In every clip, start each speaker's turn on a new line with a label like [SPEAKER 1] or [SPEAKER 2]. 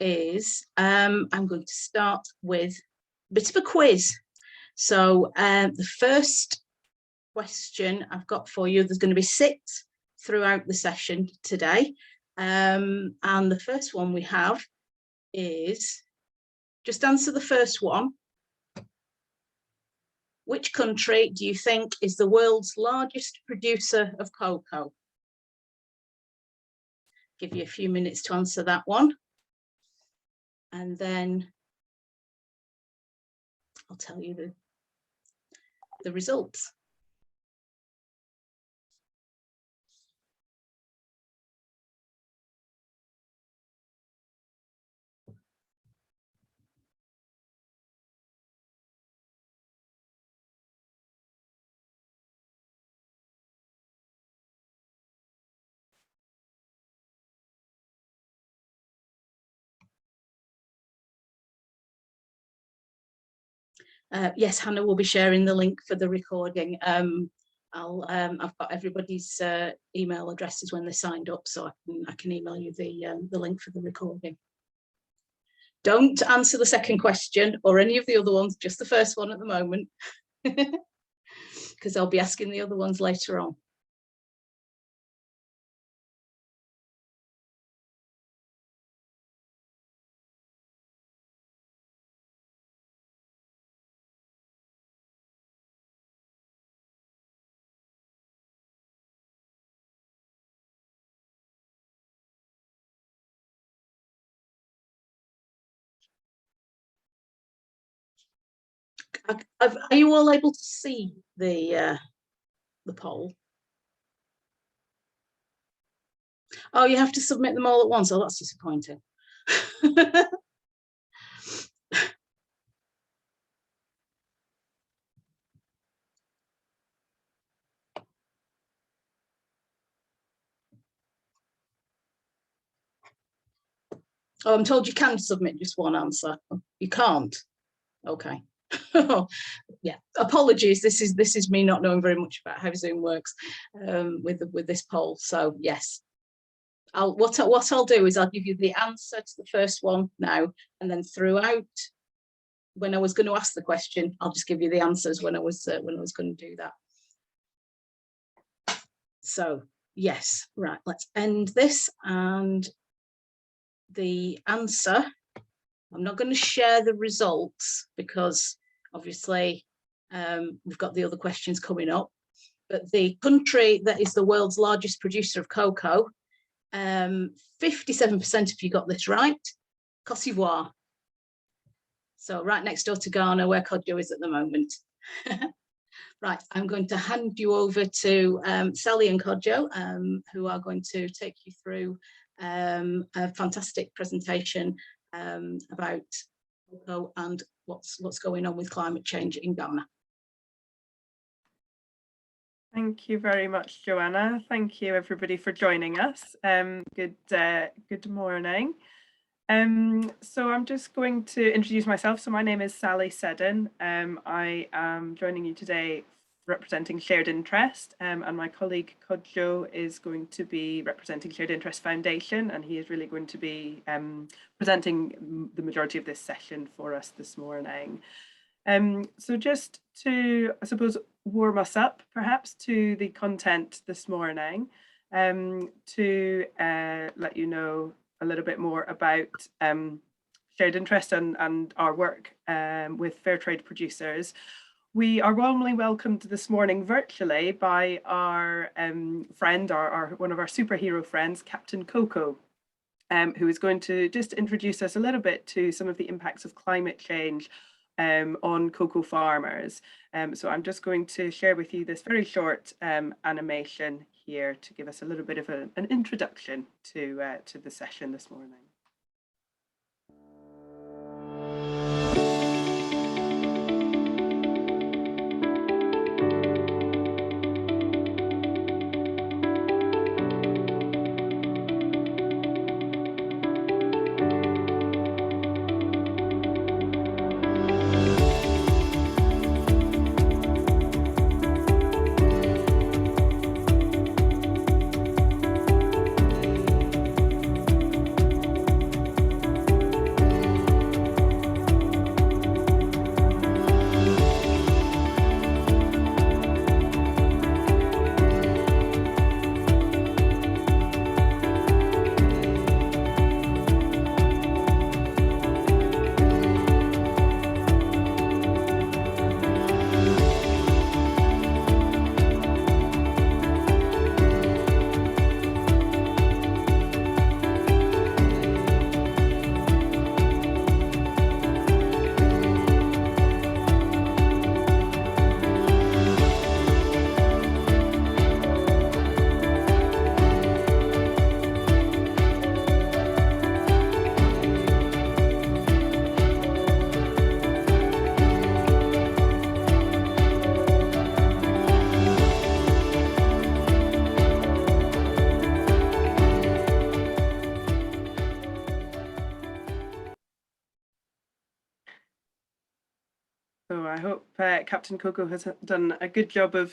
[SPEAKER 1] is I'm going to start with a bit of a quiz. So the first question I've got for you, there's going to be 6 throughout the session today. And the first one we have is, just answer the first one. Which country do you think is the world's largest producer of cocoa? Give you a few minutes to answer that one. And then I'll tell you the results. Yes, Hannah will be sharing the link for the recording. I've got everybody's email addresses when they signed up, so I can email you the link for the recording. Don't answer the second question or any of the other ones, just the first one at the moment, because I'll be asking the other ones later on. Are you all able to see the poll? Oh, you have to submit them all at once. Oh, that's disappointing. Oh, I'm told you can submit just one answer. You can't. Okay. Yeah, apologies. This is me not knowing very much about how Zoom works with this poll. So yes, what I'll do is I'll give you the answer to the first one now, and then throughout, when I was going to ask the question, I'll just give you the answers when I was going to do that. So yes, right. Let's end this, and the answer. I'm not going to share the results because obviously we've got the other questions coming up, but the country that is the world's largest producer of cocoa, 57% of you got this right, Cote d'Ivoire. So right next door to Ghana, where Kodzo is at the moment. Right, I'm going to hand you over to Sally and Kodzo, who are going to take you through a fantastic presentation about cocoa and what's going on with climate change in Ghana.
[SPEAKER 2] Thank you very much, Joanna. Thank you everybody for joining us. Good morning. So I'm just going to introduce myself. So my name is Sally Seddon. I am joining you today representing Shared Interest, and my colleague Kodzo is going to be representing Shared Interest Foundation, and he is really going to be presenting the majority of this session for us this morning. So just to, I suppose, warm us up perhaps to the content this morning, to let you know a little bit more about Shared Interest and our work with Fairtrade producers. We are warmly welcomed this morning virtually by our friend, one of our superhero friends, Captain Cocoa, who is going to just introduce us a little bit to some of the impacts of climate change on cocoa farmers. So I'm just going to share with you this very short animation here to give us a little bit of an introduction to the session this morning. So I hope Captain Coco has done a good job of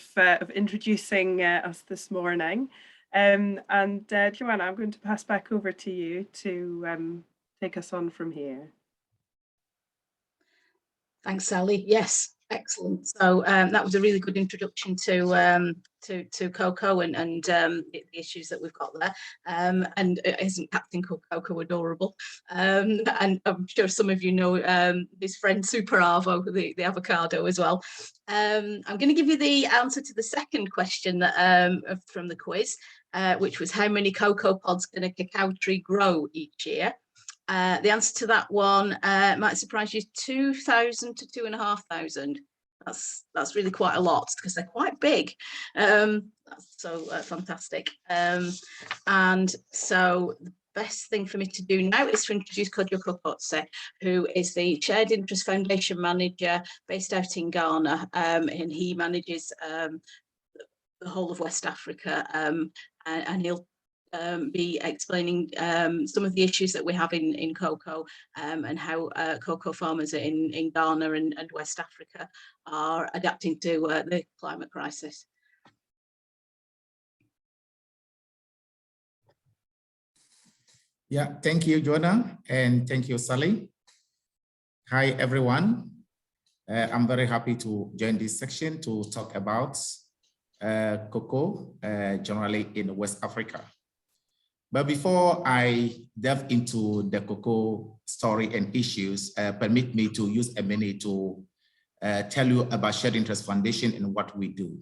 [SPEAKER 2] introducing us this morning. And Joanna, I'm going to pass back over to you to take us on from here.
[SPEAKER 1] Thanks, Sally. Yes, excellent. So that was a really good introduction to cocoa and the issues that we've got there. And isn't Captain Coco adorable? And I'm sure some of you know his friend Super Avo, the avocado as well. I'm going to give you the answer to the second question that, from the quiz, which was how many cocoa pods can a cacao tree grow each year? The answer to that one might surprise you, 2,000 to 2,500. That's really quite a lot because they're quite big. That's so fantastic. And so the best thing for me to do now is to introduce Kodzo Korkortsi, who is the Shared Interest Foundation Manager based out in Ghana, and he manages the whole of West Africa, and he'll be explaining some of the issues that we have in cocoa, and how cocoa farmers in Ghana and West Africa are adapting to the climate crisis.
[SPEAKER 3] Yeah, thank you, Joanna, and thank you, Sally. Hi, everyone. I'm very happy to join this section to talk about cocoa generally in West Africa. But before I delve into the cocoa story and issues, permit me to use a minute to tell you about Shared Interest Foundation and what we do.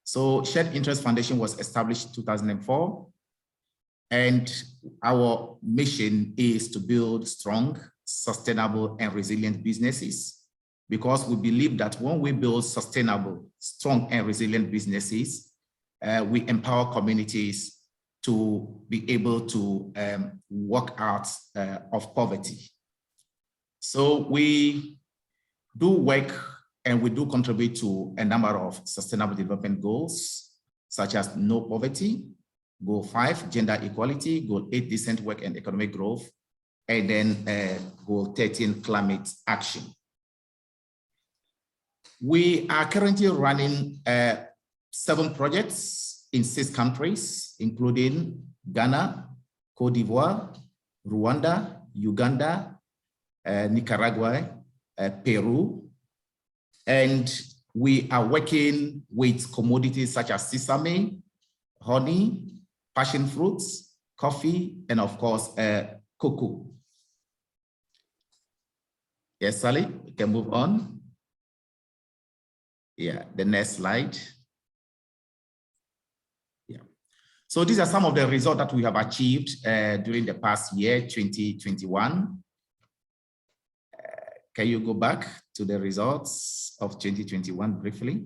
[SPEAKER 3] So Shared Interest Foundation was established in 2004, and our mission is to build strong, sustainable, and resilient businesses, because we believe that when we build sustainable, strong, and resilient businesses, we empower communities to be able to work out of poverty. So we do work and we do contribute to a number of sustainable development goals, such as no poverty, Goal 5, gender equality, Goal 8, decent work and economic growth, and then Goal 13, climate action. We are currently running 7 projects in 6 countries, including Ghana, Cote d'Ivoire, Rwanda, Uganda, Nicaragua, Peru. And we are working with commodities such as sesame, honey, passion fruits, coffee, and of course, cocoa. Yes, Sally, we can move on. Yeah, the next slide. So these are some of the results that we have achieved during the past year, 2021. Can you go back to the results of 2021 briefly?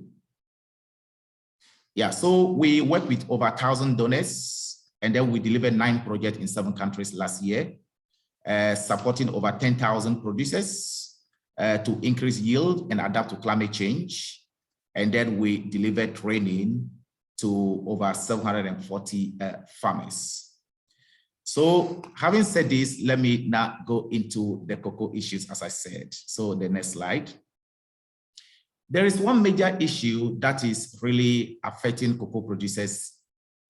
[SPEAKER 3] Yeah, so we worked with over 1,000 donors, and then we delivered 9 projects in 7 countries last year, supporting over 10,000 producers to increase yield and adapt to climate change. And then we delivered training to over 740 farmers. So having said this, let me now go into the cocoa issues, as I said. So the next slide. There is one major issue that is really affecting cocoa producers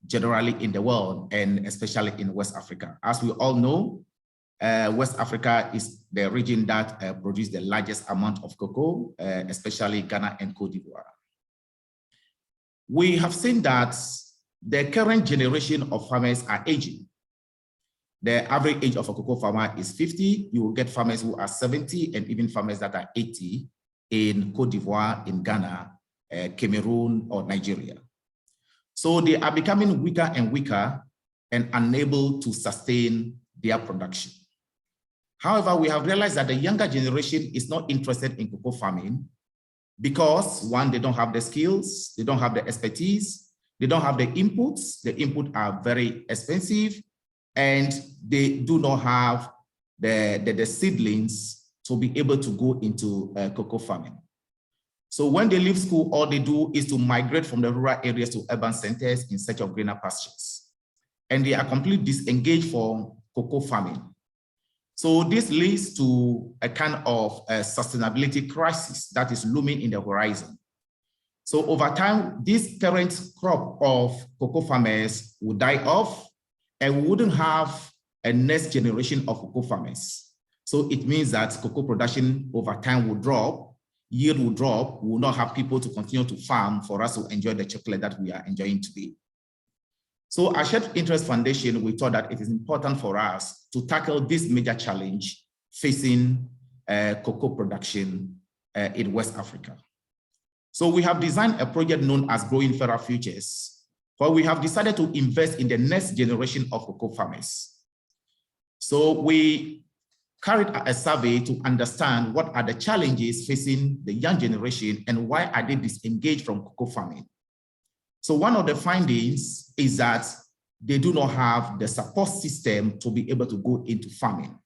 [SPEAKER 3] generally in the world, and especially in West Africa. As we all know, West Africa is the region that produces the largest amount of cocoa, especially Ghana and Cote d'Ivoire. We have seen that the current generation of farmers are aging. The average age of a cocoa farmer is 50. You will get farmers who are 70 and even farmers that are 80 in Cote d'Ivoire, in Ghana, Cameroon, or Nigeria. So they are becoming weaker and weaker and unable to sustain their production. However, we have realized that the younger generation is not interested in cocoa farming because, one, they don't have the skills, they don't have the expertise, they don't have the inputs. The inputs are very expensive, and they do not have the seedlings to be able to go into cocoa farming. So when they leave school, all they do is to migrate from the rural areas to urban centers in search of greener pastures. And they are completely disengaged from cocoa farming. So this leads to a kind of a sustainability crisis that is looming in the horizon. So over time, this current crop of cocoa farmers will die off, and we wouldn't have a next generation of cocoa farmers. So it means that cocoa production over time will drop, yield will drop, we will not have people to continue to farm for us to enjoy the chocolate that we are enjoying today. So at Shared Interest Foundation, we thought that it is important for us to tackle this major challenge facing cocoa production in West Africa. So we have designed a project known as Growing Fairer Futures, where we have decided to invest in the next generation of cocoa farmers. So we carried a survey to understand what are the challenges facing the young generation and why are they disengaged from cocoa farming. So one of the findings is that they do not have the support system to be able to go into farming.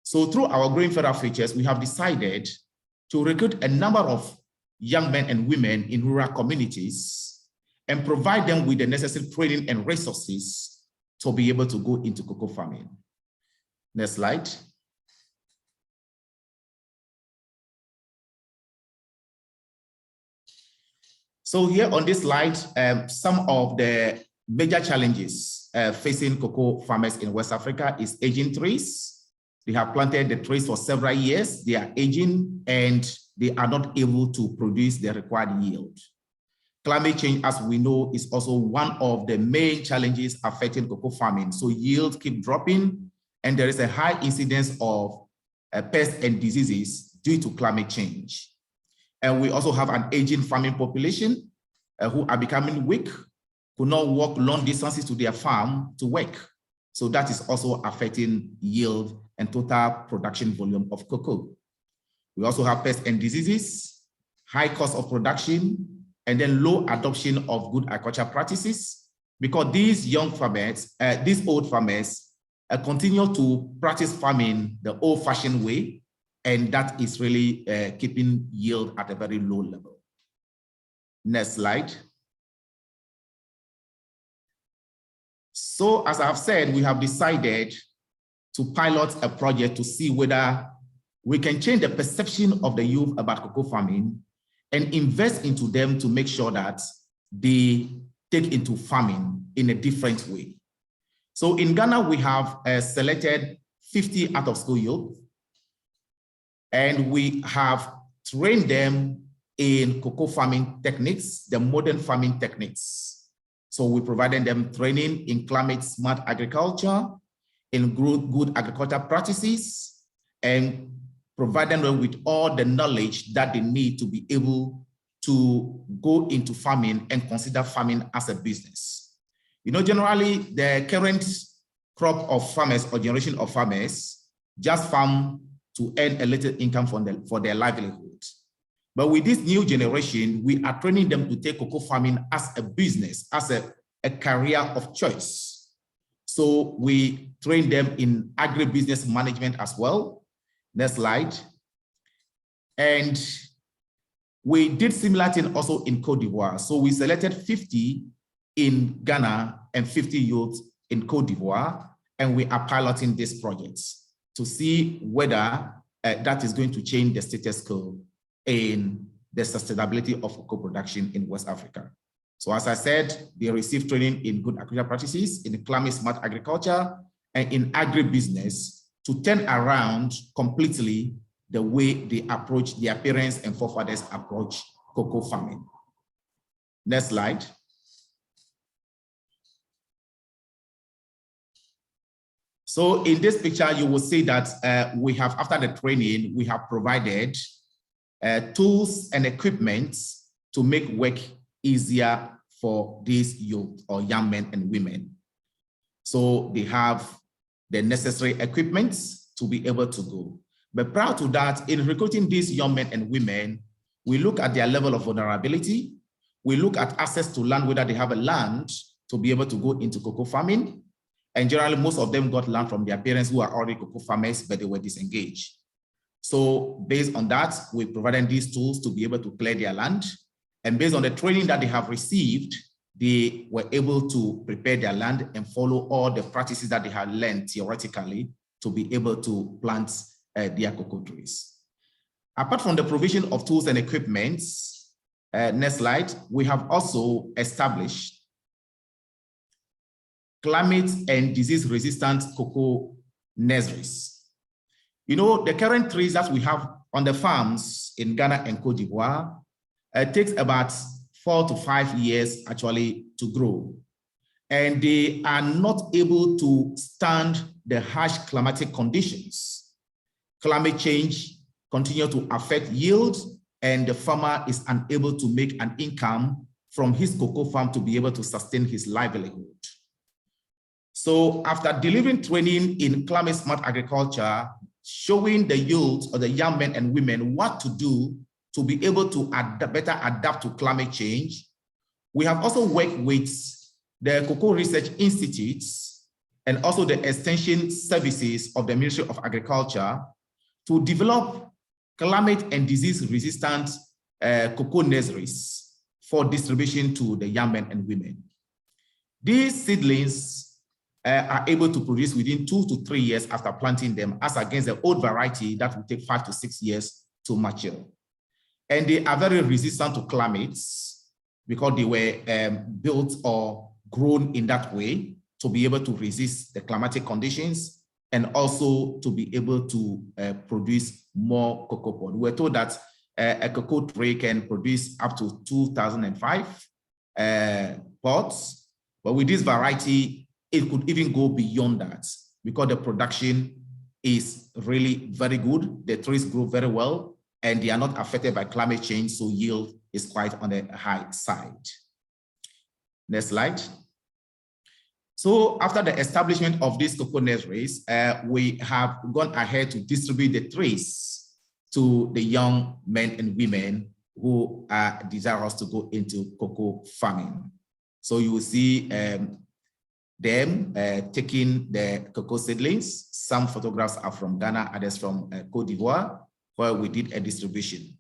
[SPEAKER 3] So through our Growing Fairer Futures, we have decided to recruit a number of young men and women in rural communities and provide them with the necessary training and resources to be able to go into cocoa farming. Next slide. So here on this slide, some of the major challenges facing cocoa farmers in West Africa is aging trees. They have planted the trees for several years, they are aging, and they are not able to produce the required yield. Climate change, as we know, is also one of the main challenges affecting cocoa farming. So yields keep dropping, and there is a high incidence of pests and diseases due to climate change. And we also have an aging farming population who are becoming weak, who not walk long distances to their farm to work. So that is also affecting yield and total production volume of cocoa. We also have pests and diseases, high cost of production, and then low adoption of good agricultural practices, because these young farmers, these old farmers continue to practice farming the old-fashioned way, and that is really keeping yield at a very low level. Next slide. So as I've said, we have decided to pilot a project to see whether we can change the perception of the youth about cocoa farming and invest into them to make sure that they take into farming in a different way. So in Ghana, we have selected 50 out-of-school youth, and we have trained them in cocoa farming techniques, the modern farming techniques. So we provided them training in climate-smart agriculture, in good agricultural practices, and providing them with all the knowledge that they need to be able to go into farming and consider farming as a business. You know, generally, the current crop of farmers or generation of farmers just farm to earn a little income for their livelihood. But with this new generation, we are training them to take cocoa farming as a business, as a career of choice. So we train them in agribusiness management as well. Next slide. And we did similar thing also in Cote d'Ivoire. So we selected 50 in Ghana and 50 youths in Cote d'Ivoire, and we are piloting this project to see whether that is going to change the status quo in the sustainability of cocoa production in West Africa. So as I said, they receive training in good agricultural practices, in climate-smart agriculture, and in agribusiness to turn around completely the way they approach, their parents and forefathers approach cocoa farming. Next slide. So in this picture, you will see that we have, after the training, we have provided tools and equipment to make work easier for these youth or young men and women. So they have the necessary equipment to be able to go. But prior to that, in recruiting these young men and women, we look at their level of vulnerability. We look at access to land, whether they have a land to be able to go into cocoa farming. And generally, most of them got land from their parents who are already cocoa farmers, but they were disengaged. So based on that, we provided these tools to be able to clear their land. And based on the training that they have received, they were able to prepare their land and follow all the practices that they had learned theoretically to be able to plant their cocoa trees. Apart from the provision of tools and equipment, next slide, we have also established climate and disease-resistant cocoa nurseries. You know, the current trees that we have on the farms in Ghana and Cote d'Ivoire takes about 4 to 5 years actually to grow. And they are not able to stand the harsh climatic conditions. Climate change continues to affect yield, and the farmer is unable to make an income from his cocoa farm to be able to sustain his livelihood. So after delivering training in climate smart agriculture, showing the youth or the young men and women what to do to be able to better adapt to climate change, we have also worked with the Cocoa Research Institutes and also the extension services of the Ministry of Agriculture to develop climate and disease-resistant cocoa nurseries for distribution to the young men and women. These seedlings are able to produce within 2 to 3 years after planting them, as against the old variety that will take 5 to 6 years to mature. And they are very resistant to climates because they were built or grown in that way to be able to resist the climatic conditions and also to be able to produce more cocoa pod. We're told that a cocoa tray can produce up to 2005 pods, but with this variety, it could even go beyond that because the production is really very good. The trees grow very well and they are not affected by climate change, so yield is quite on the high side. Next slide. So after the establishment of these cocoa nurseries, we have gone ahead to distribute the trees to the young men and women who are desirous to go into cocoa farming. So you will see them taking the cocoa seedlings. Some photographs are from Ghana, others from Cote d'Ivoire, where we did a distribution.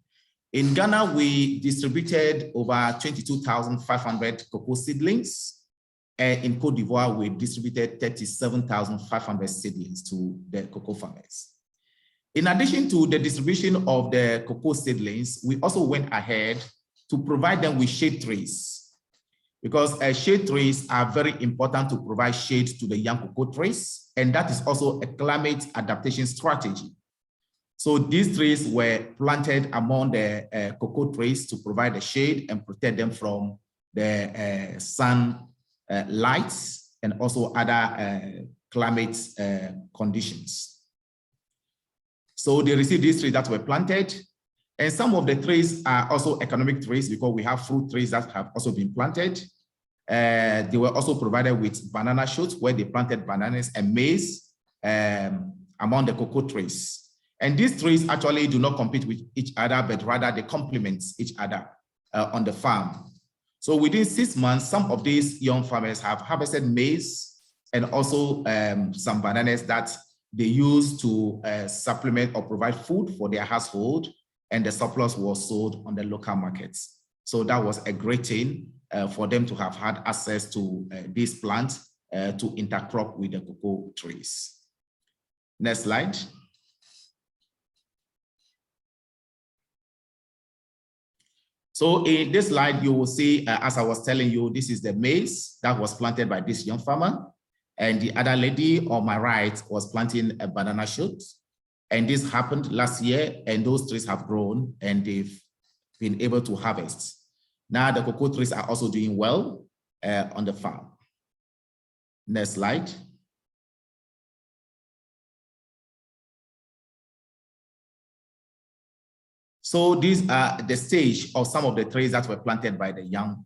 [SPEAKER 3] In Ghana, we distributed over 22,500 cocoa seedlings. And in Cote d'Ivoire, we distributed 37,500 seedlings to the cocoa farmers. In addition to the distribution of the cocoa seedlings, we also went ahead to provide them with shade trees, because shade trees are very important to provide shade to the young cocoa trees, and that is also a climate adaptation strategy. So these trees were planted among the cocoa trees to provide the shade and protect them from the sun lights and also other climate conditions. So they received these trees that were planted, and some of the trees are also economic trees because we have fruit trees that have also been planted. They were also provided with banana shoots where they planted bananas and maize among the cocoa trees. And these trees actually do not compete with each other, but rather they complement each other on the farm. So within 6 months, some of these young farmers have harvested maize and also some bananas that they use to supplement or provide food for their household, and the surplus was sold on the local markets. So that was a great thing for them to have had access to these plants to intercrop with the cocoa trees. Next slide. So in this slide, you will see, as I was telling you, this is the maize that was planted by this young farmer. And the other lady on my right was planting a banana shoot. And this happened last year, and those trees have grown and they've been able to harvest. Now the cocoa trees are also doing well on the farm. Next slide. So these are the stage of some of the trees that were planted by the young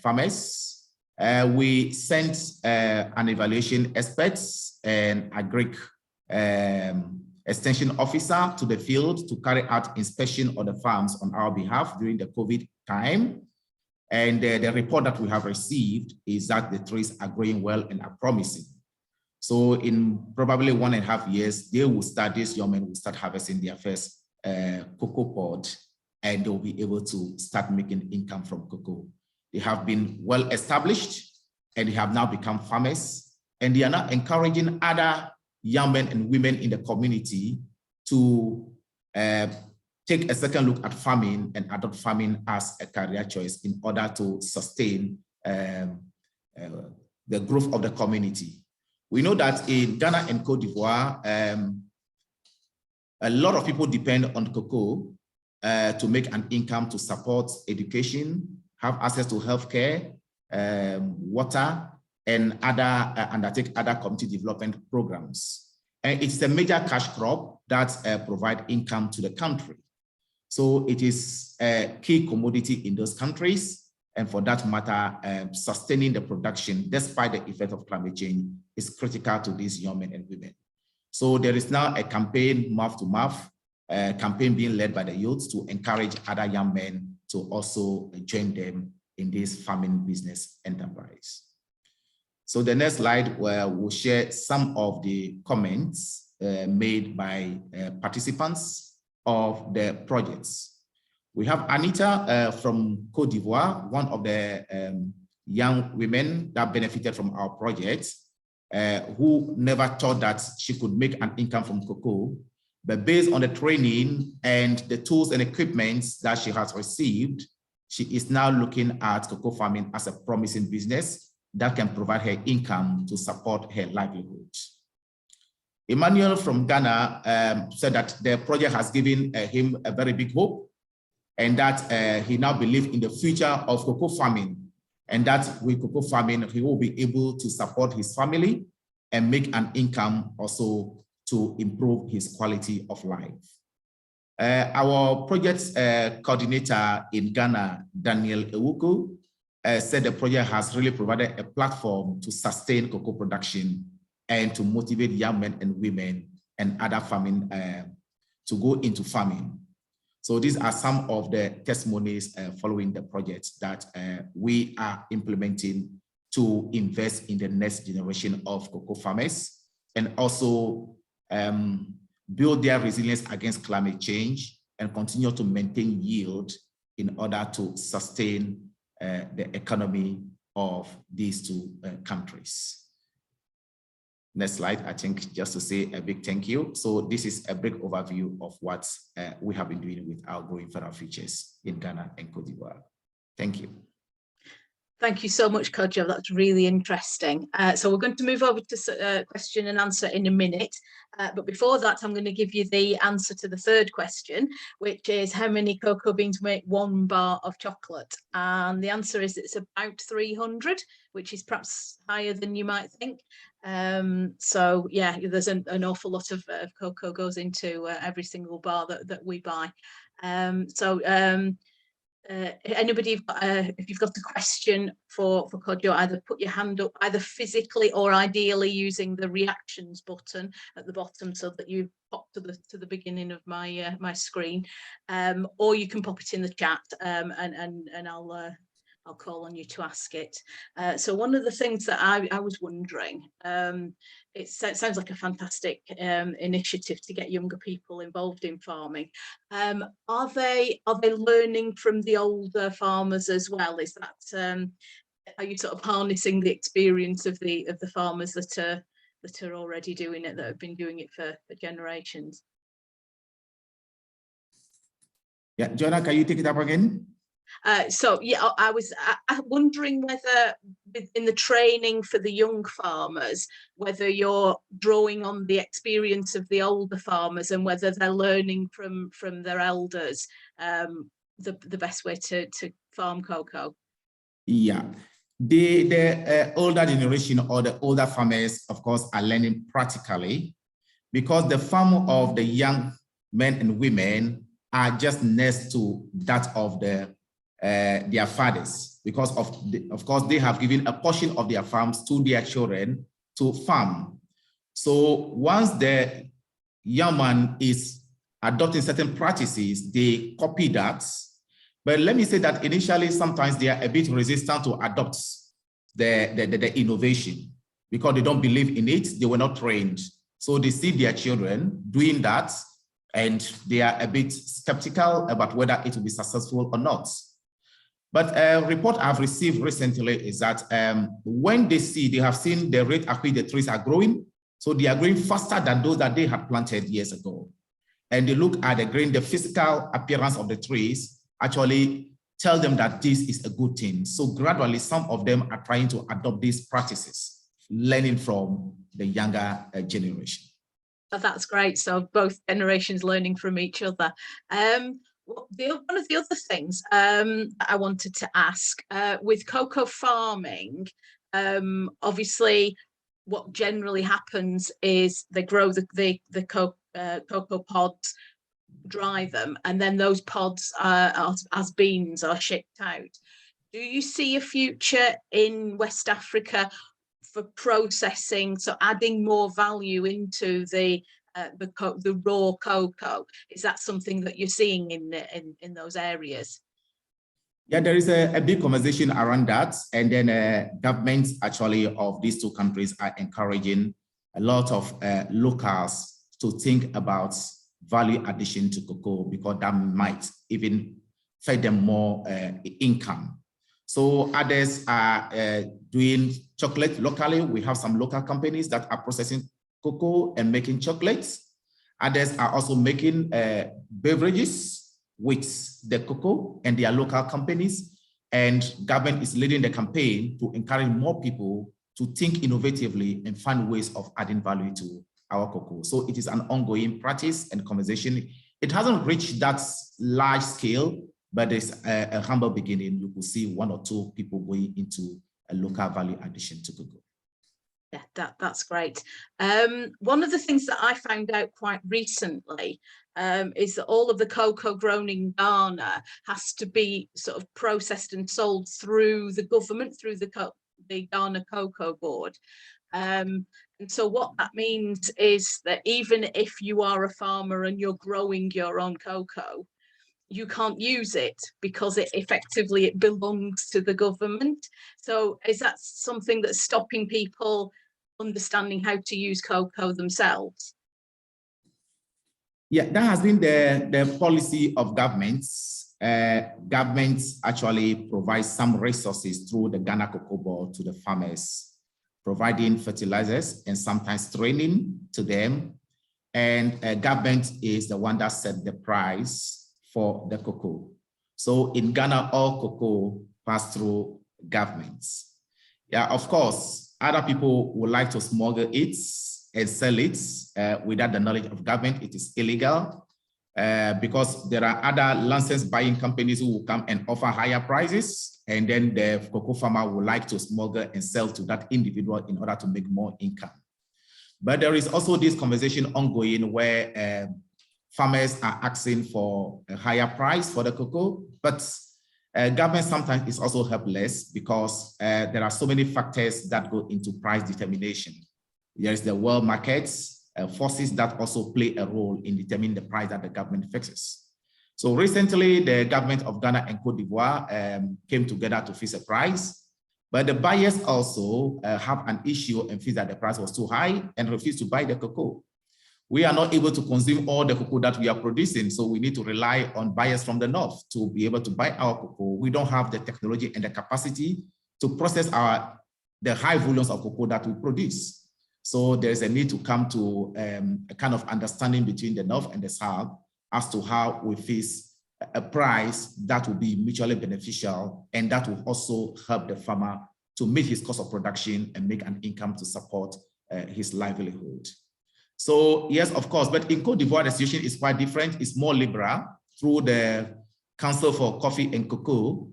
[SPEAKER 3] farmers. We sent an evaluation experts and agric extension officer to the field to carry out inspection of the farms on our behalf during the COVID time. And the report that we have received is that the trees are growing well and are promising. So in probably 1.5 years, they will start, these young men will start harvesting their first cocoa pod, and they'll be able to start making income from cocoa. They have been well established and they have now become farmers, and they are now encouraging other young men and women in the community to take a second look at farming and adopt farming as a career choice in order to sustain the growth of the community. We know that in Ghana and Cote d'Ivoire, a lot of people depend on cocoa to make an income to support education, have access to healthcare, water, and undertake other community development programs. And it's a major cash crop that provide income to the country. So it is a key commodity in those countries. And for that matter, sustaining the production despite the effect of climate change is critical to these young men and women. So there is now a campaign, mouth-to-mouth, campaign being led by the youth to encourage other young men to also join them in this farming business enterprise. So the next slide, where we'll share some of the comments made by participants of the projects. We have Anita from Cote d'Ivoire, one of the young women that benefited from our project, who never thought that she could make an income from cocoa, but based on the training and the tools and equipment that she has received, she is now looking at cocoa farming as a promising business that can provide her income to support her livelihood. Emmanuel from Ghana said that the project has given him a very big hope, and that he now believes in the future of cocoa farming, and that with cocoa farming, he will be able to support his family and make an income also to improve his quality of life. Our project coordinator in Ghana, Daniel Ewuku, said the project has really provided a platform to sustain cocoa production and to motivate young men and women and other farming to go into farming. So these are some of the testimonies following the project that we are implementing to invest in the next generation of cocoa farmers and also build their resilience against climate change and continue to maintain yield in order to sustain the economy of these two countries. Next slide, I think just to say a big thank you. So this is a big overview of what we have been doing with our Growing Further Futures in Ghana and Cote d'Ivoire. Thank you.
[SPEAKER 1] Thank you so much, Kodzo. That's really interesting. So we're going to move over to question and answer in a minute. But before that, I'm going to give you the answer to the third question, which is how many cocoa beans make 1 bar of chocolate? And the answer is it's about 300, which is perhaps higher than you might think. So yeah, there's an awful lot of cocoa goes into every single bar that we buy. Anybody, if you've got a question for Kodzo, either put your hand up, either physically or ideally using the reactions button at the bottom, so that you pop to the beginning of my my screen, or you can pop it in the chat, and I'll call on you to ask it. So one of the things that I was wondering, it sounds like a fantastic initiative to get younger people involved in farming. Are they learning from the older farmers as well? Is that are you sort of harnessing the experience of the farmers that are already doing it, that have been doing it for generations?
[SPEAKER 3] Yeah, Joanna, can you take it up again?
[SPEAKER 1] So yeah, I was wondering whether in the training for the young farmers, whether you're drawing on the experience of the older farmers and whether they're learning from their elders the best way to farm cocoa.
[SPEAKER 3] Yeah, the older generation or the older farmers, of course, are learning practically, because the farm of the young men and women are just next to that of their fathers, because of course they have given a portion of their farms to their children to farm. So once the young man is adopting certain practices, they copy that. But let me say that initially sometimes they are a bit resistant to adopt the innovation because they don't believe in it. They were not trained, so they see their children doing that and they are a bit skeptical about whether it will be successful or not. But a report I've received recently is that when they have seen the rate at which the trees are growing, So they are growing faster than those that they had planted years ago. And they look at the grain, the physical appearance of the trees actually tell them that this is a good thing. So gradually, some of them are trying to adopt these practices, learning from the younger generation.
[SPEAKER 1] That's great. So both generations learning from each other. One of the other things I wanted to ask, with cocoa farming, obviously what generally happens is they grow the cocoa pods, dry them, and then those pods as beans are shipped out. Do you see a future in West Africa for processing, so adding more value into the raw cocoa? Is that something that you're seeing in those areas?
[SPEAKER 3] Yeah, there is a big conversation around that. And then governments actually of these two countries are encouraging a lot of locals to think about value addition to cocoa, because that might even fed them more income. So others are doing chocolate locally. We have some local companies that are processing cocoa and making chocolates. Others are also making beverages with the cocoa, and they are local companies. And government is leading the campaign to encourage more people to think innovatively and find ways of adding value to our cocoa. So it is an ongoing practice and conversation. It hasn't reached that large scale, but it's a humble beginning. You could see one or two people going into a local value addition to cocoa.
[SPEAKER 1] Yeah, that's great. One of the things that I found out quite recently is that all of the cocoa grown in Ghana has to be sort of processed and sold through the government, through the Ghana Cocoa Board. And so what that means is that even if you are a farmer and you're growing your own cocoa, you can't use it because it effectively belongs to the government. So is that something that's stopping people understanding how to use cocoa themselves?
[SPEAKER 3] Yeah, that has been the policy of governments. Governments actually provide some resources through the Ghana Cocoa Board to the farmers, providing fertilizers and sometimes training to them. And government is the one that set the price for the cocoa. So in Ghana, all cocoa pass through governments. Yeah, of course, other people would like to smuggle it and sell it without the knowledge of government. It is illegal because there are other licensed buying companies who will come and offer higher prices, and then the cocoa farmer would like to smuggle and sell to that individual in order to make more income. But there is also this conversation ongoing where farmers are asking for a higher price for the cocoa, but government sometimes is also helpless because there are so many factors that go into price determination. There is the world markets, forces that also play a role in determining the price that the government fixes. So recently, the government of Ghana and Cote d'Ivoire came together to fix a price, but the buyers also have an issue and feel that the price was too high and refuse to buy the cocoa. We are not able to consume all the cocoa that we are producing, so we need to rely on buyers from the north to be able to buy our cocoa. We don't have the technology and the capacity to process the high volumes of cocoa that we produce. So there's a need to come to a kind of understanding between the north and the south as to how we fix a price that will be mutually beneficial, and that will also help the farmer to meet his cost of production and make an income to support his livelihood. So yes, of course, but in Cote d'Ivoire, the situation is quite different. It's more liberal. Through the Council for Coffee and Cocoa,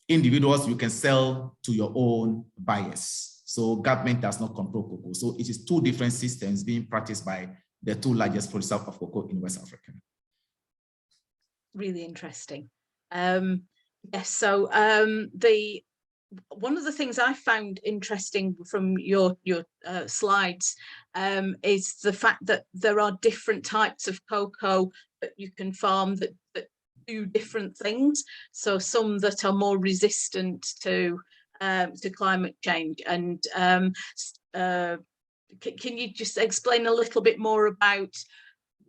[SPEAKER 3] individuals, you can sell to your own buyers. So government does not control cocoa. So it is two different systems being practiced by the two largest producers of cocoa in West Africa.
[SPEAKER 1] Really interesting. Yes, so one of the things I found interesting from your slides is the fact that there are different types of cocoa that you can farm that do different things. So some that are more resistant to climate change. And can you just explain a little bit more about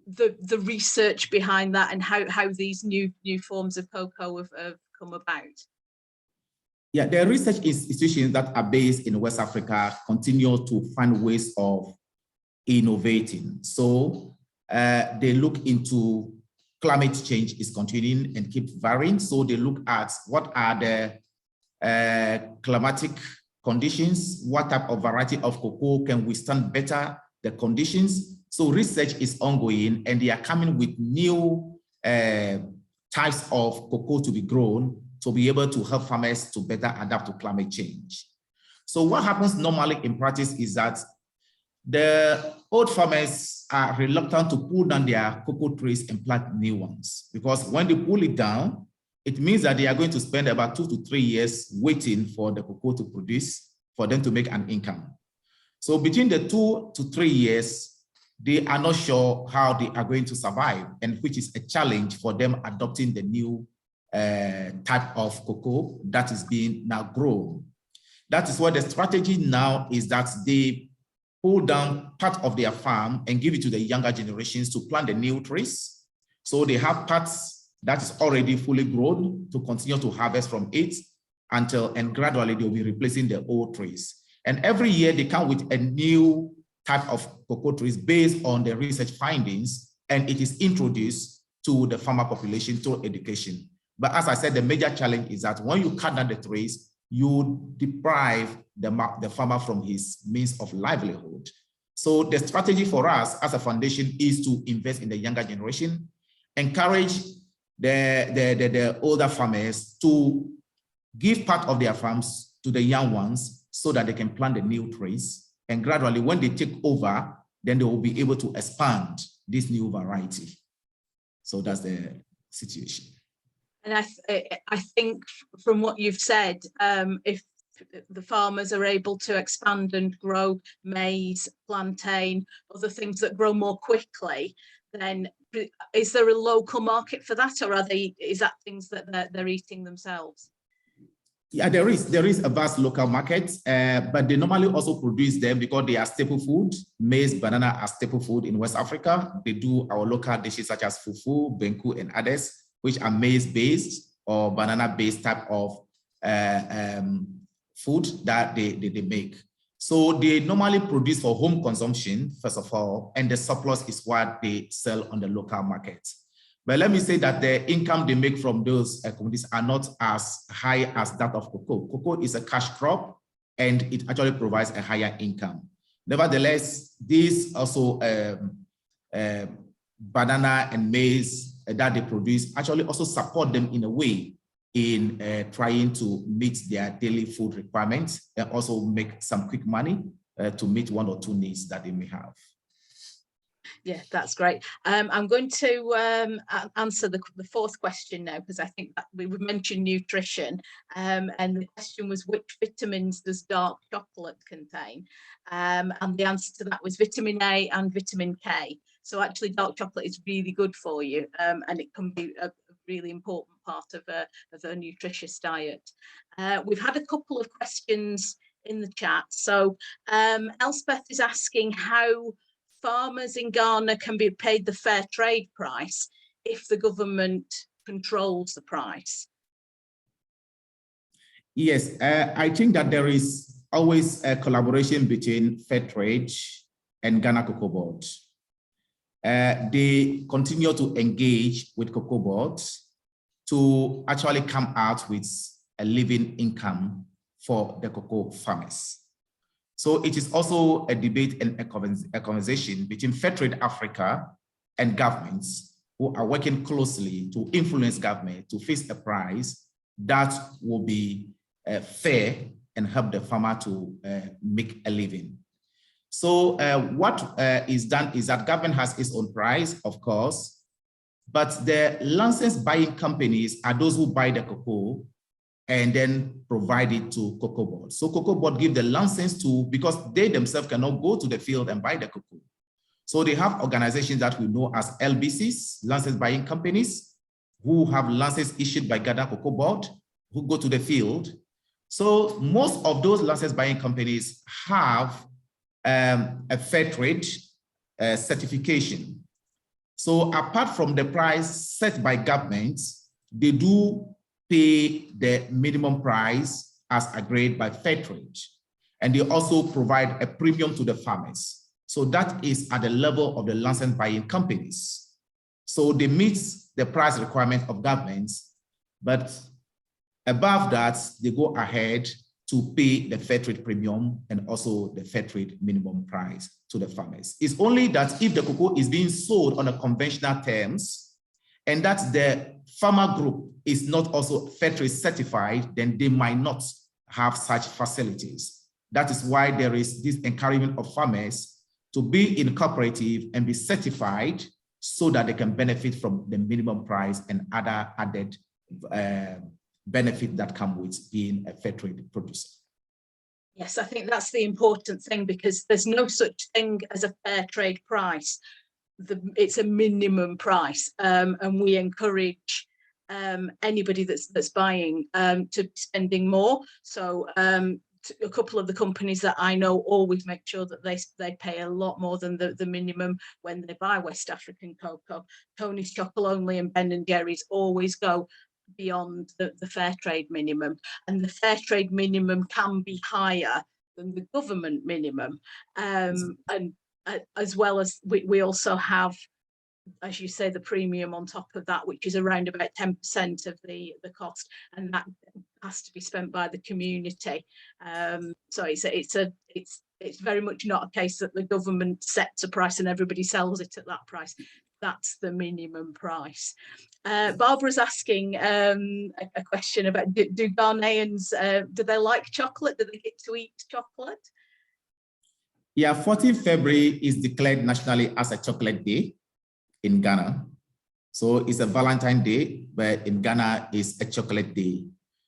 [SPEAKER 1] the research behind that and how these new forms of cocoa have come about?
[SPEAKER 3] Yeah, the research institutions that are based in West Africa continue to find ways of innovating. So they look into climate change is continuing and keep varying. So they look at what are the climatic conditions, what type of variety of cocoa can withstand better the conditions. So research is ongoing, and they are coming with new types of cocoa to be grown to be able to help farmers to better adapt to climate change. So what happens normally in practice is that the old farmers are reluctant to pull down their cocoa trees and plant new ones, because when they pull it down, it means that they are going to spend about 2 to 3 years waiting for the cocoa to produce for them to make an income. So between the 2 to 3 years, they are not sure how they are going to survive, and which is a challenge for them adopting the new type of cocoa that is being now grown. That is why the strategy now is that they pull down part of their farm and give it to the younger generations to plant the new trees. So they have parts that is already fully grown to continue to harvest from it and gradually they'll be replacing the old trees. And every year they come with a new type of cocoa trees based on the research findings, and it is introduced to the farmer population through education. But as I said, the major challenge is that when you cut down the trees, you deprive the farmer from his means of livelihood. So the strategy for us as a foundation is to invest in the younger generation, encourage the older farmers to give part of their farms to the young ones so that they can plant the new trees. And gradually, when they take over, then they will be able to expand this new variety. So that's the situation.
[SPEAKER 1] And I think from what you've said, if the farmers are able to expand and grow maize, plantain, other things that grow more quickly, then is there a local market for that, or is that things that they're eating themselves?
[SPEAKER 3] Yeah, there is a vast local market, but they normally also produce them because they are staple food. Maize, banana are staple food in West Africa. They do our local dishes such as fufu, benku, and others, which are maize-based or banana-based type of food that they make. So they normally produce for home consumption, first of all, and the surplus is what they sell on the local market. But let me say that the income they make from those commodities are not as high as that of cocoa. Cocoa is a cash crop, and it actually provides a higher income. Nevertheless, these also banana and maize that they produce actually also support them in a way in trying to meet their daily food requirements and also make some quick money to meet 1 or 2 needs that they may have.
[SPEAKER 1] Yeah, that's great. I'm going to answer the 4th question now, because I think that we mentioned nutrition, and the question was, which vitamins does dark chocolate contain? And the answer to that was vitamin A and vitamin K. So actually dark chocolate is really good for you, and it can be a really important part of a nutritious diet. We've had a couple of questions in the chat. So Elspeth is asking how farmers in Ghana can be paid the fair trade price if the government controls the price.
[SPEAKER 3] Yes, I think that there is always a collaboration between Fairtrade and Ghana Cocoa Board. They continue to engage with Cocoa Board to actually come out with a living income for the cocoa farmers. So it is also a debate and a conversation between Fairtrade Africa and governments who are working closely to influence government to fix a price that will be fair and help the farmer to make a living. So what is done is that government has its own price, of course, but the licensed buying companies are those who buy the cocoa and then provide it to Cocoa Board. So Cocoa Board give the license to, because they themselves cannot go to the field and buy the cocoa. So they have organizations that we know as LBCs, licensed buying companies, who have licenses issued by Ghana Cocoa Board, who go to the field. So most of those licensed buying companies have a fair trade certification. So apart from the price set by governments, they do pay the minimum price as agreed by Fairtrade. And they also provide a premium to the farmers. So that is at the level of the license buying companies. So they meet the price requirement of governments, but above that, they go ahead to pay the fair trade premium and also the fair trade minimum price to the farmers. It's only that if the cocoa is being sold on a conventional terms and that the farmer group is not also fair trade certified, then they might not have such facilities. That is why there is this encouragement of farmers to be in cooperative and be certified so that they can benefit from the minimum price and other added benefit that come with being a fair trade producer.
[SPEAKER 1] Yes, I think that's the important thing, because there's no such thing as a fair trade price. It's a minimum price, and we encourage anybody that's buying to be spending more. So a couple of the companies that I know always make sure that they pay a lot more than the minimum when they buy West African cocoa. Tony's Chocolate Only and Ben & Jerry's always go beyond the fair trade minimum, and the fair trade minimum can be higher than the government minimum, and as well as we also have, as you say, the premium on top of that, which is around about 10% of the cost, and that has to be spent by the community. So it's very much not a case that the government sets a price and everybody sells it at that price. That's the minimum price. Barbara's asking a question about do Ghanaians, do they like chocolate? Do they get to eat chocolate?
[SPEAKER 3] Yeah, 14th February is declared nationally as a chocolate day in Ghana. So it's a Valentine's Day, but in Ghana it's a chocolate day.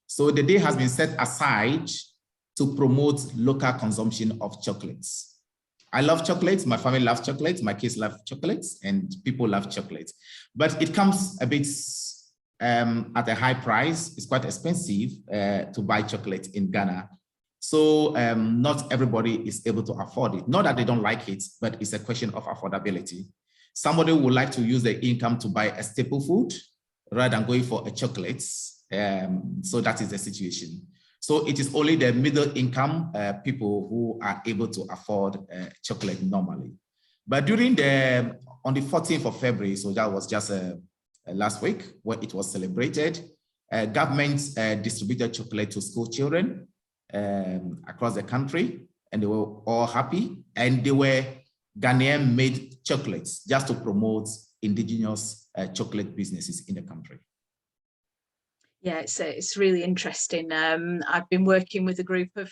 [SPEAKER 3] So the day has been set aside to promote local consumption of chocolates. I love chocolates, my family loves chocolates, my kids love chocolates, and people love chocolates. But it comes a bit at a high price. It's quite expensive to buy chocolate in Ghana. So not everybody is able to afford it. Not that they don't like it, but it's a question of affordability. Somebody would like to use their income to buy a staple food rather than going for a chocolate. So that is the situation. So it is only the middle income people who are able to afford chocolate normally. But during on the 14th of February, so that was just last week when it was celebrated, governments distributed chocolate to school children across the country, and they were all happy. And they were Ghanaian made chocolates just to promote indigenous chocolate businesses in the country.
[SPEAKER 1] Yeah, it's really interesting. I've been working with a group of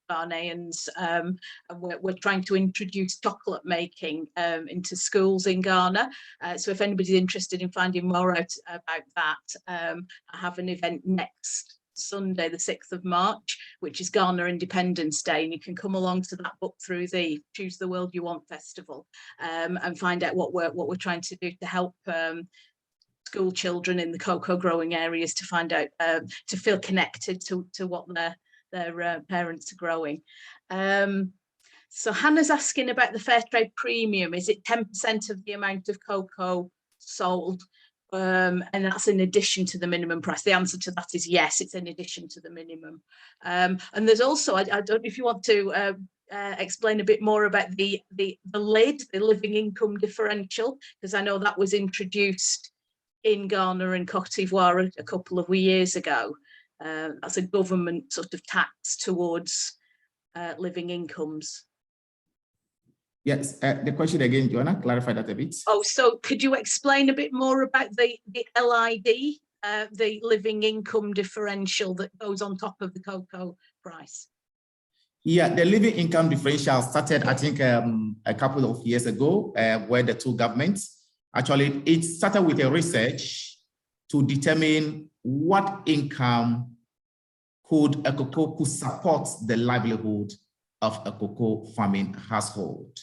[SPEAKER 1] Ghanaians, and we're trying to introduce chocolate making into schools in Ghana. So if anybody's interested in finding more out about that, I have an event next Sunday, the 6th of March, which is Ghana Independence Day, and you can come along to that book through the Choose the World You Want festival and find out what we're trying to do to help school children in the cocoa growing areas to find out, to feel connected to what their parents are growing. So Hannah's asking about the fair trade premium. Is it 10% of the amount of cocoa sold? And that's in addition to the minimum price. The answer to that is yes, it's in addition to the minimum. And there's also, I don't know if you want to explain a bit more about the LID, the living income differential, because I know that was introduced in Ghana and Cote d'Ivoire a couple of years ago. That's a government sort of tax towards living incomes.
[SPEAKER 3] Yes, the question again, Joanna, clarify that a bit.
[SPEAKER 1] Oh, so could you explain a bit more about the LID, the living income differential that goes on top of the cocoa price?
[SPEAKER 3] Yeah, the living income differential started, I think, a couple of years ago, where the two governments, actually, it started with a research to determine what income could support the livelihood of a cocoa farming household.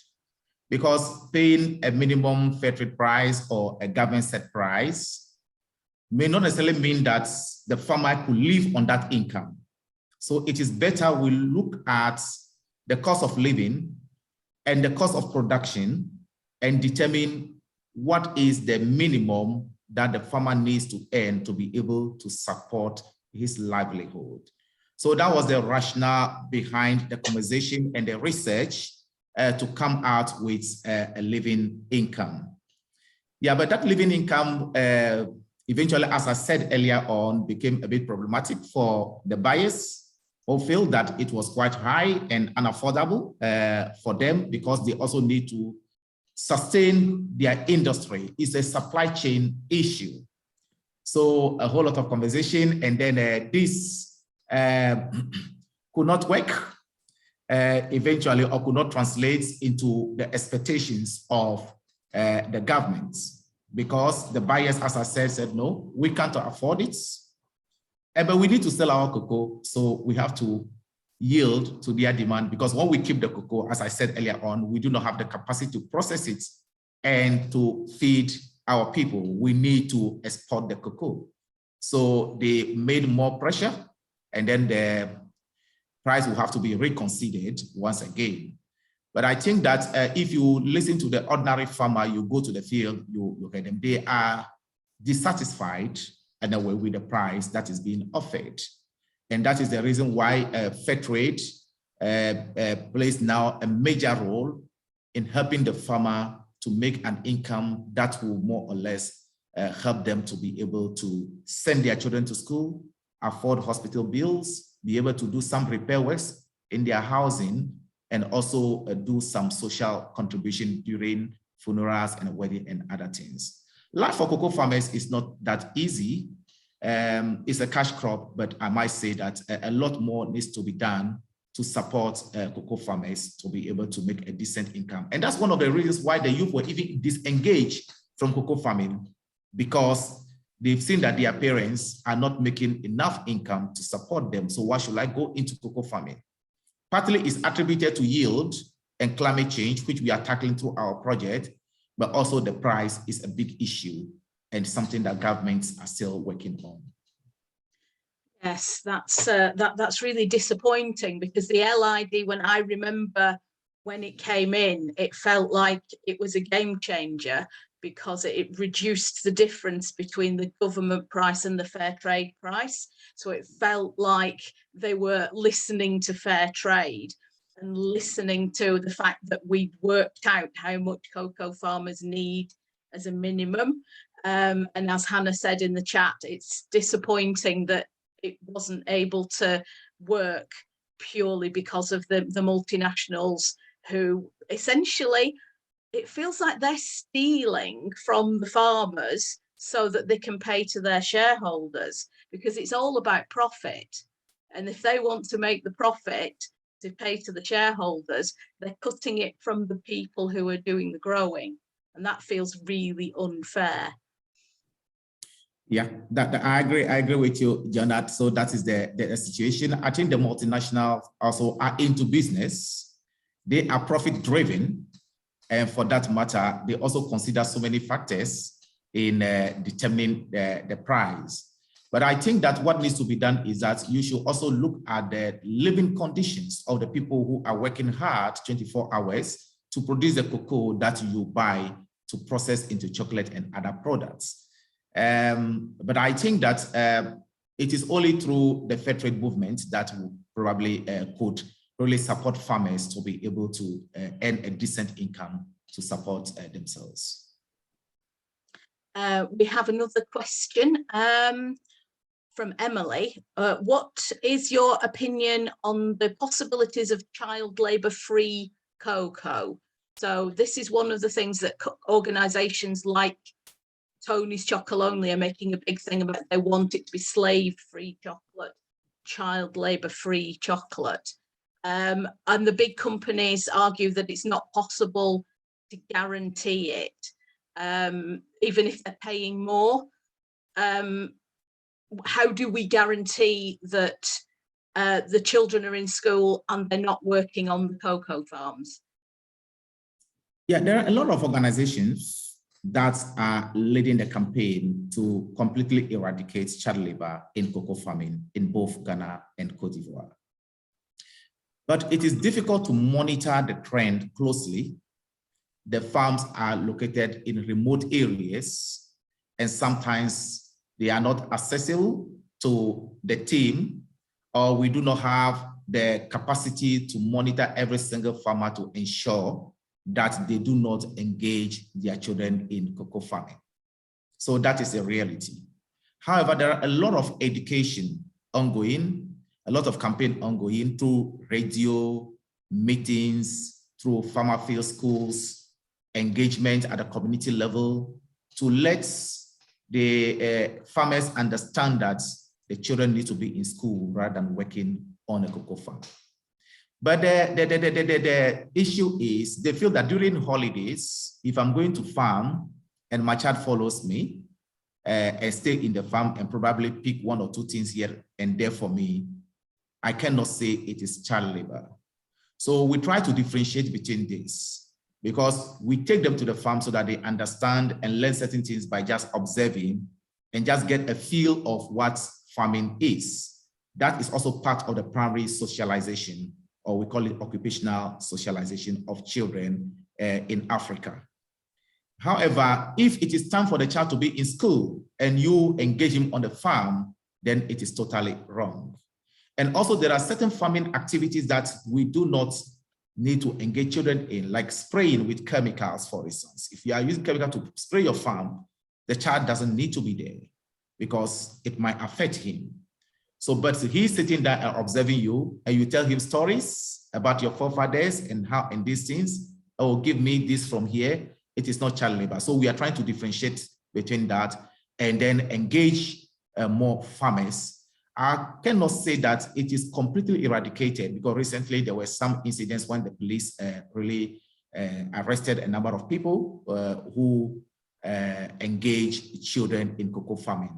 [SPEAKER 3] Because paying a minimum fair trade price or a government set price may not necessarily mean that the farmer could live on that income. So it is better we look at the cost of living and the cost of production and determine what is the minimum that the farmer needs to earn to be able to support his livelihood. So that was the rationale behind the conversation and the research to come out with a living income. Yeah, but that living income eventually, as I said earlier on, became a bit problematic for the buyers who feel that it was quite high and unaffordable for them because they also need to sustain their industry. It's a supply chain issue. So a whole lot of conversation, and then this could not work eventually, or could not translate into the expectations of the government, because the buyers, as I said no, we can't afford it, but we need to sell our cocoa, so we have to yield to their demand, because when we keep the cocoa, as I said earlier on, we do not have the capacity to process it and to feed our people. We need to export the cocoa. So they made more pressure, and then the price will have to be reconsidered once again. But I think that if you listen to the ordinary farmer, you go to the field, you hear them, they are dissatisfied in a way with the price that is being offered. And that is the reason why Fairtrade plays now a major role in helping the farmer to make an income that will more or less help them to be able to send their children to school, afford hospital bills, be able to do some repair works in their housing, and also do some social contribution during funerals and wedding and other things. Life for cocoa farmers is not that easy. It's a cash crop, but I might say that a lot more needs to be done to support cocoa farmers to be able to make a decent income. And that's one of the reasons why the youth were even disengaged from cocoa farming, because they've seen that their parents are not making enough income to support them. So why should I go into cocoa farming? Partly it's attributed to yield and climate change, which we are tackling through our project, but also the price is a big issue and something that governments are still working on.
[SPEAKER 1] Yes, that's really disappointing, because the LID, when I remember when it came in, it felt like it was a game changer, because it reduced the difference between the government price and the fair trade price. So it felt like they were listening to fair trade and listening to the fact that we worked out how much cocoa farmers need as a minimum. And as Hannah said in the chat, it's disappointing that it wasn't able to work purely because of the multinationals, who essentially, it feels like they're stealing from the farmers so that they can pay to their shareholders, because it's all about profit. And if they want to make the profit to pay to the shareholders, they're cutting it from the people who are doing the growing. And that feels really unfair.
[SPEAKER 3] Yeah, I agree with you, Joanna. So that is the situation. I think the multinationals also are into business. They are profit driven. And for that matter, they also consider so many factors in determining the price. But I think that what needs to be done is that you should also look at the living conditions of the people who are working hard 24 hours to produce the cocoa that you buy to process into chocolate and other products. But I think that it is only through the fair trade movement that will probably could really support farmers to be able to earn a decent income to support themselves.
[SPEAKER 1] We have another question from Emily. What is your opinion on the possibilities of child labour-free cocoa? So this is one of the things that organisations like Tony's Chocolonely are making a big thing about. They want it to be slave-free chocolate, child labour-free chocolate. And the big companies argue that it's not possible to guarantee it, even if they're paying more. How do we guarantee that the children are in school and they're not working on the cocoa farms?
[SPEAKER 3] Yeah, there are a lot of organizations that are leading the campaign to completely eradicate child labor in cocoa farming in both Ghana and Cote d'Ivoire. But it is difficult to monitor the trend closely. The farms are located in remote areas, and sometimes they are not accessible to the team, or we do not have the capacity to monitor every single farmer to ensure that they do not engage their children in cocoa farming. So that is a reality. However, there are a lot of education ongoing, a lot of campaign ongoing through radio, meetings, through farmer field schools, engagement at the community level to let the farmers understand that the children need to be in school rather than working on a cocoa farm. But the issue is they feel that during holidays, if I'm going to farm and my child follows me and stay in the farm and probably pick one or two things here and there for me, I cannot say it is child labor. So we try to differentiate between this because we take them to the farm so that they understand and learn certain things by just observing and just get a feel of what farming is. That is also part of the primary socialization, or we call it occupational socialization of children in Africa. However, if it is time for the child to be in school and you engage him on the farm, then it is totally wrong. And also there are certain farming activities that we do not need to engage children in, like spraying with chemicals, for instance. If you are using chemical to spray your farm, the child doesn't need to be there because it might affect him. So, but he's sitting there and observing you, and you tell him stories about your forefathers and how and these things, oh, give me this from here. It is not child labor. So we are trying to differentiate between that and then engage more farmers. I cannot say that it is completely eradicated because recently there were some incidents when the police really arrested a number of people who engage children in cocoa farming.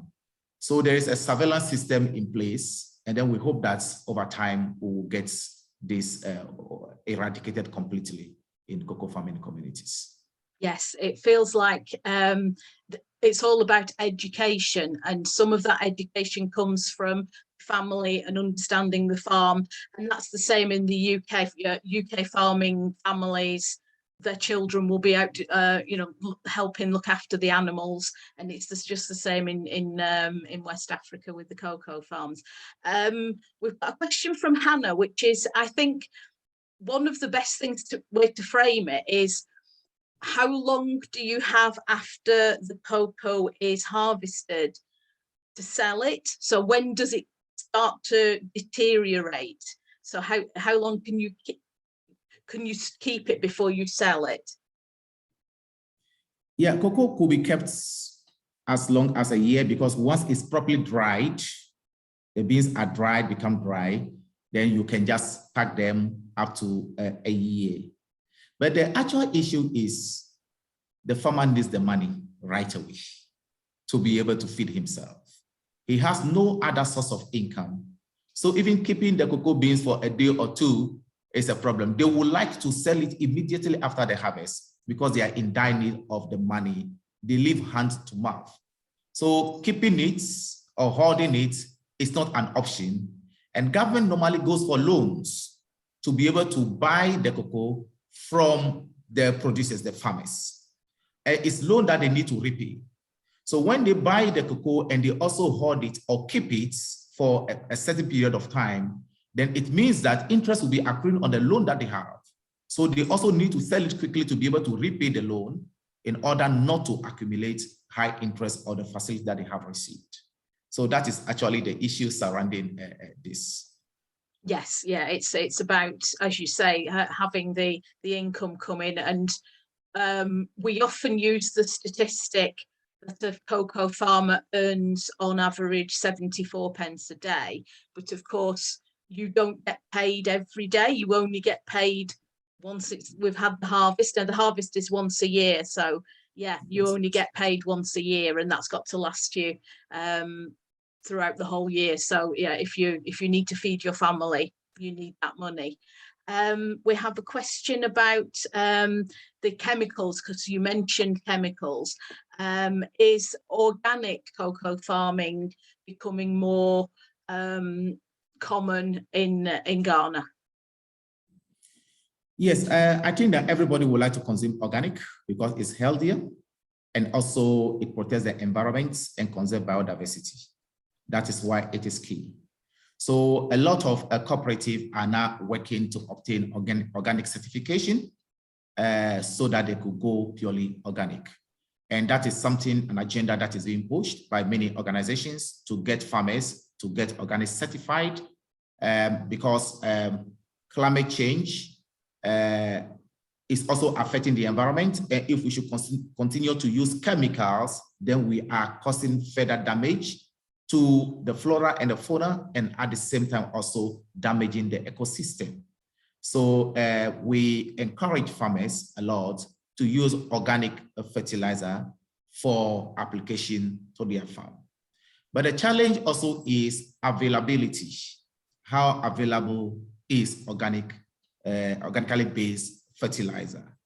[SPEAKER 3] So there is a surveillance system in place, and then we hope that over time we will get this eradicated completely in cocoa farming communities.
[SPEAKER 1] Yes, it feels like it's all about education, and some of that education comes from family and understanding the farm, and that's the same in the UK. UK farming families, their children will be out, helping look after the animals, and it's just the same in West Africa with the cocoa farms. We've got a question from Hannah, which is, I think, one of the best things way to frame it is, how long do you have after the cocoa is harvested to sell it? So when does it start to deteriorate? So how long can you keep it before you sell it?
[SPEAKER 3] Yeah, cocoa could be kept as long as a year because once it's properly dried, the beans are dried, become dry, then you can just pack them up to a year. But the actual issue is the farmer needs the money right away to be able to feed himself. He has no other source of income. So even keeping the cocoa beans for a day or two is a problem. They would like to sell it immediately after the harvest because they are in dire need of the money. They live hand to mouth. So keeping it or holding it is not an option. And government normally goes for loans to be able to buy the cocoa from the producers, the farmers. It's loan that they need to repay. So when they buy the cocoa and they also hold it or keep it for a certain period of time, then it means that interest will be accruing on the loan that they have. So they also need to sell it quickly to be able to repay the loan in order not to accumulate high interest on the facility that they have received. So that is actually the issue surrounding this.
[SPEAKER 1] Yes, yeah, it's about, as you say, having the income come in, and we often use the statistic that a cocoa farmer earns on average 74 pence a day, but of course you don't get paid every day. You only get paid once we've had the harvest, and the harvest is once a year. So yeah, you only get paid once a year, and that's got to last you throughout the whole year. So yeah, if you need to feed your family, you need that money. We have a question about the chemicals, because you mentioned chemicals. Is organic cocoa farming becoming more common in Ghana?
[SPEAKER 3] Yes, I think that everybody would like to consume organic because it's healthier and also it protects the environment and conserves biodiversity. That is why it is key. So a lot of cooperatives are now working to obtain organic certification so that they could go purely organic. And that is something, an agenda that is being pushed by many organizations to get farmers to get organic certified because climate change is also affecting the environment. And if we should continue to use chemicals, then we are causing further damage to the flora and the fauna, and at the same time also damaging the ecosystem. So we encourage farmers a lot to use organic fertilizer for application to their farm. But the challenge also is availability. How available is organically based fertilizer?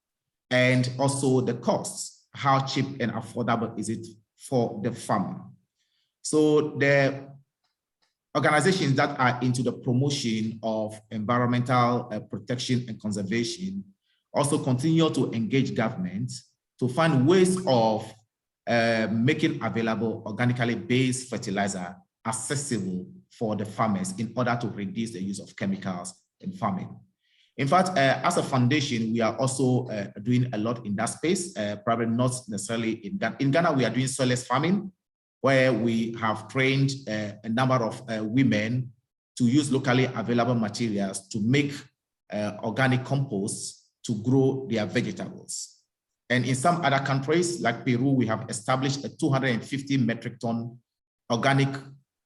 [SPEAKER 3] And also the costs, how cheap and affordable is it for the farmer? So the organizations that are into the promotion of environmental protection and conservation also continue to engage government to find ways of making available organically based fertilizer accessible for the farmers in order to reduce the use of chemicals in farming. In fact, as a foundation, we are also doing a lot in that space, probably not necessarily in Ghana. In Ghana, we are doing soilless farming, where we have trained a number of women to use locally available materials to make organic compost to grow their vegetables. And in some other countries, like Peru, we have established a 250 metric ton organic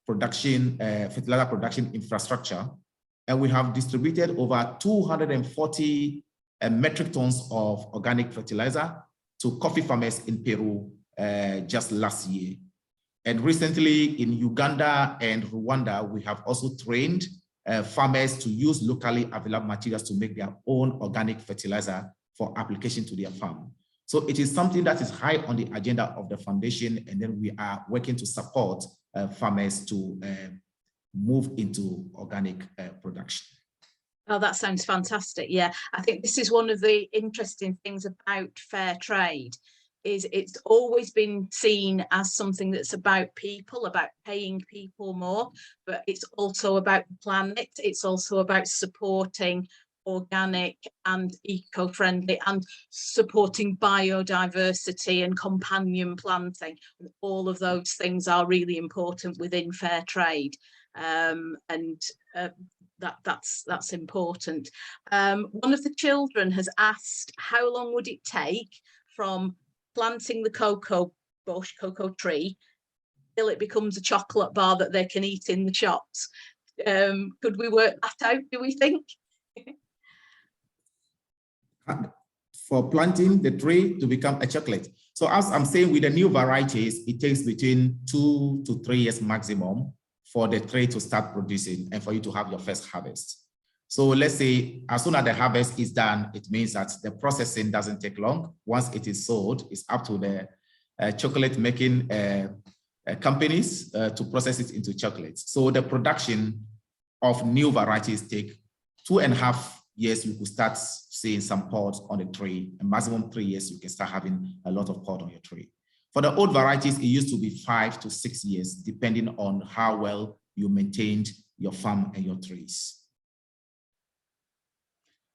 [SPEAKER 3] production, fertilizer production infrastructure. And we have distributed over 240 metric tons of organic fertilizer to coffee farmers in Peru just last year. And recently in Uganda and Rwanda, we have also trained farmers to use locally available materials to make their own organic fertilizer for application to their farm. So it is something that is high on the agenda of the foundation, and then we are working to support farmers to move into organic production.
[SPEAKER 1] Oh, that sounds fantastic. Yeah, I think this is one of the interesting things about fair trade, is it's always been seen as something that's about people, about paying people more, but it's also about the planet. It's also about supporting organic and eco-friendly and supporting biodiversity and companion planting. All of those things are really important within fair trade. That's important. One of the children has asked, how long would it take from planting the cocoa tree till it becomes a chocolate bar that they can eat in the shops? Could we work that out, do we think?
[SPEAKER 3] For planting the tree to become a chocolate. So as I'm saying, with the new varieties, it takes between 2 to 3 years maximum for the tree to start producing and for you to have your first harvest. So let's say as soon as the harvest is done, it means that the processing doesn't take long. Once it is sold, it's up to the chocolate making companies to process it into chocolates. So the production of new varieties take 2.5 years. You could start seeing some pods on the tree, and maximum 3 years, you can start having a lot of pod on your tree. For the old varieties, it used to be 5 to 6 years, depending on how well you maintained your farm and your trees.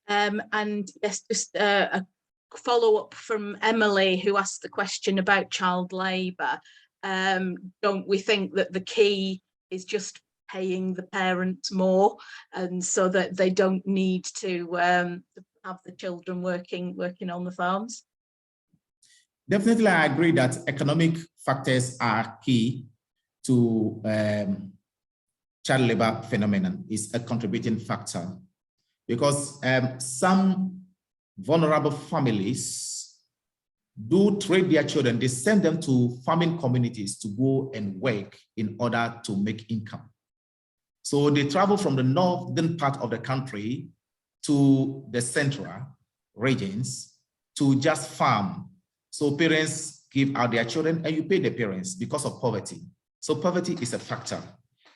[SPEAKER 1] And yes, just a follow-up from Emily, who asked the question about child labour. Don't we think that the key is just paying the parents more, and so that they don't need to have the children working on the farms?
[SPEAKER 3] Definitely, I agree that economic factors are key to child labor phenomenon. Is a contributing factor, because some vulnerable families do trade their children. They send them to farming communities to go and work in order to make income. So they travel from the northern part of the country to the central regions to just farm. So parents give out their children and you pay the parents because of poverty. So poverty is a factor.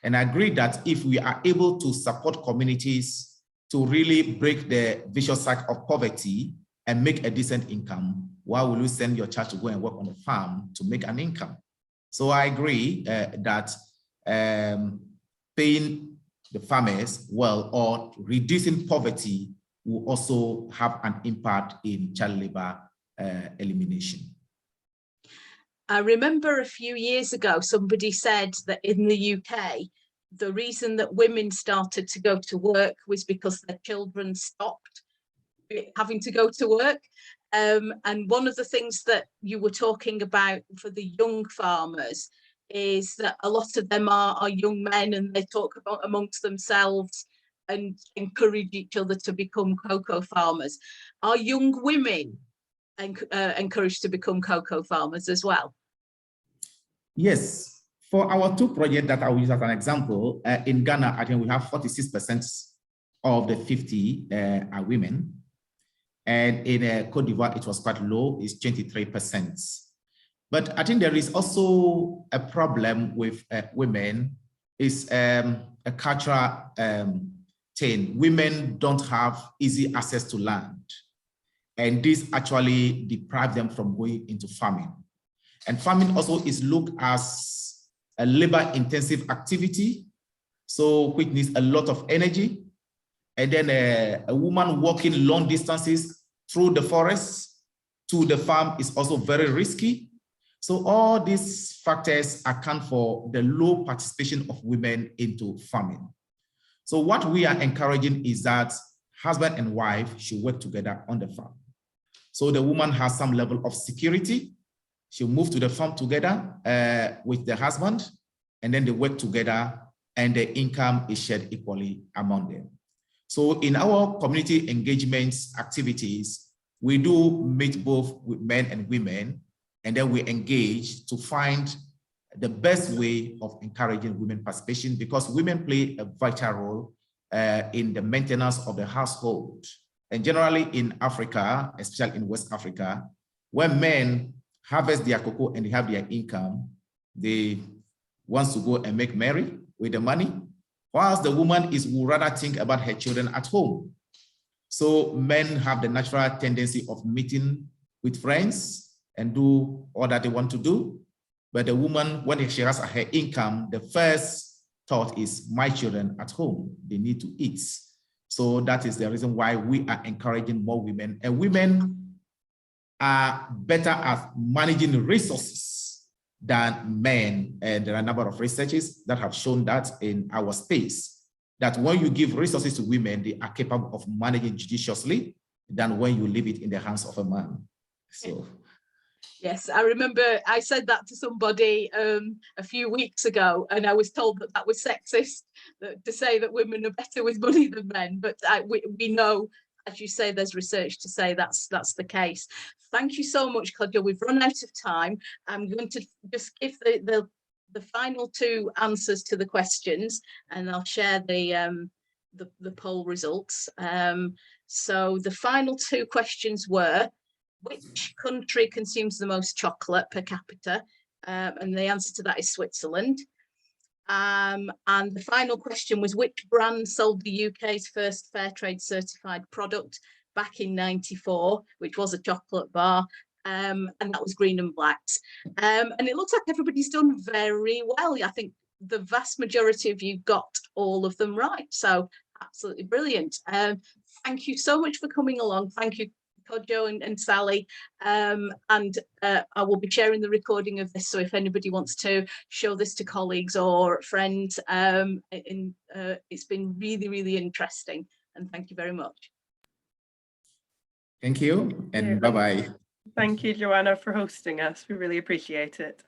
[SPEAKER 3] And I agree that if we are able to support communities to really break the vicious cycle of poverty and make a decent income, why will you send your child to go and work on the farm to make an income? So I agree that paying the farmers well, or reducing poverty will also have an impact in child labor elimination.
[SPEAKER 1] I remember a few years ago, somebody said that in the UK, the reason that women started to go to work was because their children stopped having to go to work. And one of the things that you were talking about for the young farmers is that a lot of them are young men, and they talk about amongst themselves and encourage each other to become cocoa farmers. Are young women encouraged to become cocoa farmers as well?
[SPEAKER 3] Yes. For our two projects that I will use as an example, in Ghana, I think we have 46% of the 50 are women. And in Cote d'Ivoire, it was quite low, it's 23%. But I think there is also a problem with women, is a cultural thing. Women don't have easy access to land. And this actually deprives them from going into farming. And farming also is looked as a labor-intensive activity, so which needs a lot of energy. And then a woman walking long distances through the forest to the farm is also very risky. So all these factors account for the low participation of women into farming. So what we are encouraging is that husband and wife should work together on the farm. So the woman has some level of security. She'll move to the farm together with the husband, and then they work together and the income is shared equally among them. So in our community engagement activities, we do meet both with men and women, and then we engage to find the best way of encouraging women participation, because women play a vital role in the maintenance of the household. And generally in Africa, especially in West Africa, when men harvest their cocoa and they have their income, they want to go and make merry with the money, whilst the woman would rather think about her children at home. So men have the natural tendency of meeting with friends and do all that they want to do. But the woman, when she has her income, the first thought is, my children at home, they need to eat. So that is the reason why we are encouraging more women. And women are better at managing resources than men. And there are a number of researches that have shown that in our space, that when you give resources to women, they are capable of managing judiciously than when you leave it in the hands of a man. So.
[SPEAKER 1] Yes, I remember I said that to somebody a few weeks ago, and I was told that that was sexist, to say that women are better with money than men. But we know, as you say, there's research to say that's the case. Thank you so much, Kodzo. We've run out of time. I'm going to just give the final two answers to the questions, and I'll share the poll results. So the final two questions were, which country consumes the most chocolate per capita? And the answer to that is Switzerland. And the final question was, which brand sold the UK's first Fairtrade certified product back in '94, which was a chocolate bar, and that was Green and Black's. And it looks like everybody's done very well. I think the vast majority of you got all of them right. So absolutely brilliant. Thank you so much for coming along. Thank you, Kodzo and Sally, and I will be sharing the recording of this, so if anybody wants to show this to colleagues or friends, it's been really, really interesting, and thank you very much.
[SPEAKER 3] Thank you, and bye-bye.
[SPEAKER 2] Thank you, Joanna, for hosting us. We really appreciate it.